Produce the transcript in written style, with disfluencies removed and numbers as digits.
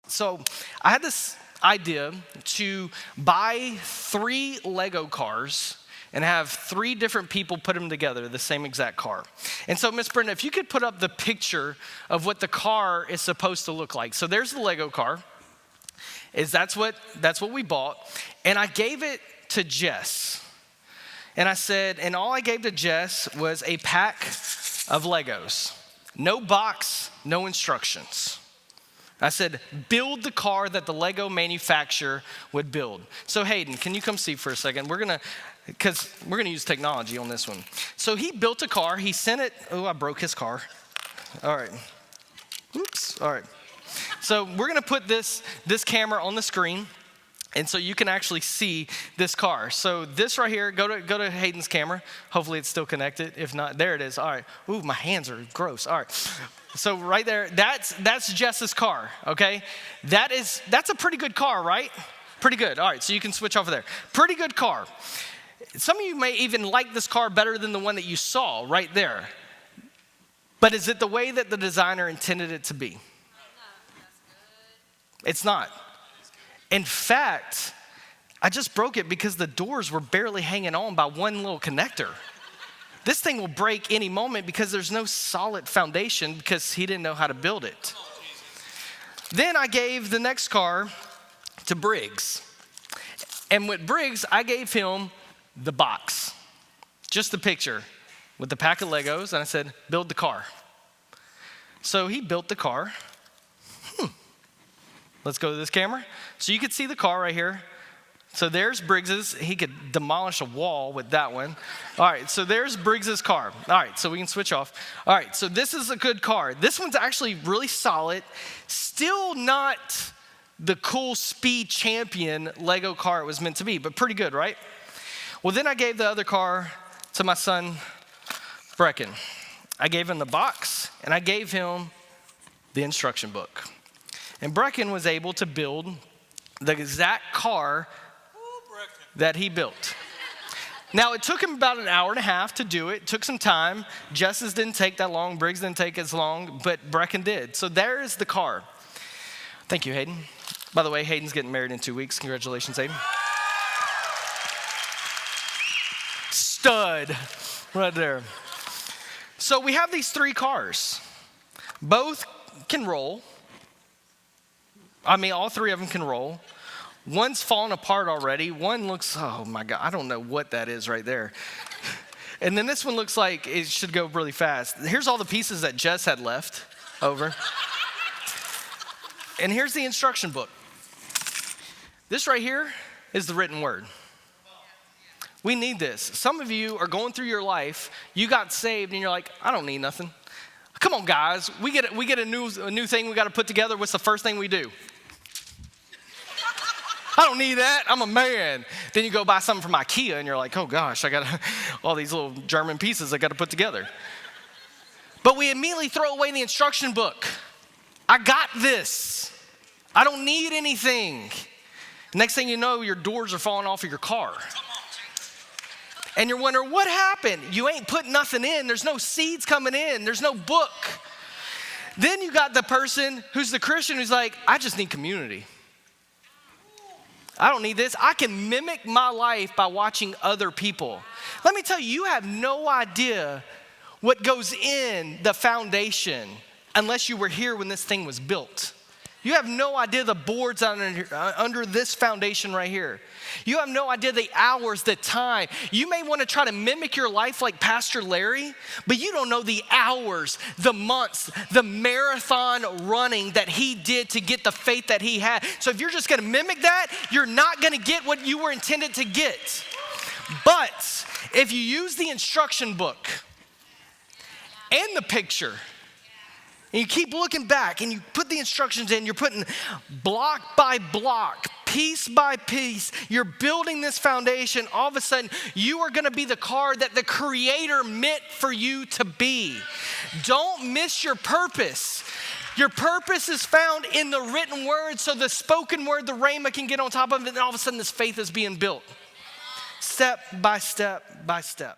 So I had this idea to buy 3 Lego cars and have 3 different people put them together, the same exact car. And so, Miss Brenda, if you could put up the picture of what the car is supposed to look like. So there's the Lego car. That's what we bought. And I gave it to Jess. And I said, and all I gave to Jess was a pack of Legos. No box, no instructions. I said, build the car that the Lego manufacturer would build. So Hayden, can you come see for a second? Because we're gonna use technology on this one. So he built a car, he sent it, I broke his car. All right, oops, all right. So we're gonna put this camera on the screen, and so you can actually see this car. So this right here, go to Hayden's camera. Hopefully it's still connected. If not, there it is. All right. Ooh, my hands are gross. All right. So right there, that's Jess's car, okay? That's a pretty good car, right? Pretty good. All right, so you can switch over there. Pretty good car. Some of you may even like this car better than the one that you saw right there. But is it the way that the designer intended it to be? It's not. In fact, I just broke it because the doors were barely hanging on by one little connector. This thing will break any moment because there's no solid foundation because he didn't know how to build it. Then I gave the next car to Briggs. And with Briggs, I gave him the box, just the picture with the pack of Legos. And I said, build the car. So he built the car. Let's go to this camera. So you can see the car right here. So there's Briggs's. He could demolish a wall with that one. All right, so there's Briggs's car. All right, so we can switch off. All right, so this is a good car. This one's actually really solid. Still not the cool speed champion Lego car it was meant to be, but pretty good, right? Well, then I gave the other car to my son, Brecken. I gave him the box, and I gave him the instruction book. And Brecken was able to build the exact car that he built. Now, it took him about an hour and a half to do it. It took some time. Jess's didn't take that long. Briggs didn't take as long, but Brecken did. So there is the car. Thank you, Hayden. By the way, Hayden's getting married in 2 weeks. Congratulations, Hayden. Stud right there. So we have these 3 cars. Both can roll. All 3 of them can roll. One's falling apart already. One looks, oh my God, I don't know what that is right there. And then this one looks like it should go really fast. Here's all the pieces that Jess had left over. And here's the instruction book. This right here is the written word. We need this. Some of you are going through your life, you got saved and you're like, I don't need nothing. Come on, guys, we get a new thing we got to put together. What's the first thing we do? I don't need that. I'm a man. Then you go buy something from IKEA and you're like, oh gosh, I got all these little German pieces I got to put together. But we immediately throw away the instruction book. I got this. I don't need anything. Next thing you know, your doors are falling off of your car. And you're wondering, what happened? You ain't put nothing in. There's no seeds coming in. There's no book. Then you got the person who's the Christian who's like, I just need community. I don't need this. I can mimic my life by watching other people. Let me tell you, you have no idea what goes in the foundation unless you were here when this thing was built. You have no idea the boards under this foundation right here. You have no idea the hours, the time. You may want to try to mimic your life like Pastor Larry, but you don't know the hours, the months, the marathon running that he did to get the faith that he had. So if you're just going to mimic that, you're not going to get what you were intended to get. But if you use the instruction book and the picture, and you keep looking back and you put the instructions in, you're putting block by block, piece by piece, you're building this foundation. All of a sudden, you are gonna be the car that the Creator meant for you to be. Don't miss your purpose. Your purpose is found in the written word, so the spoken word, the rhema, can get on top of it, and all of a sudden this faith is being built. Step by step by step.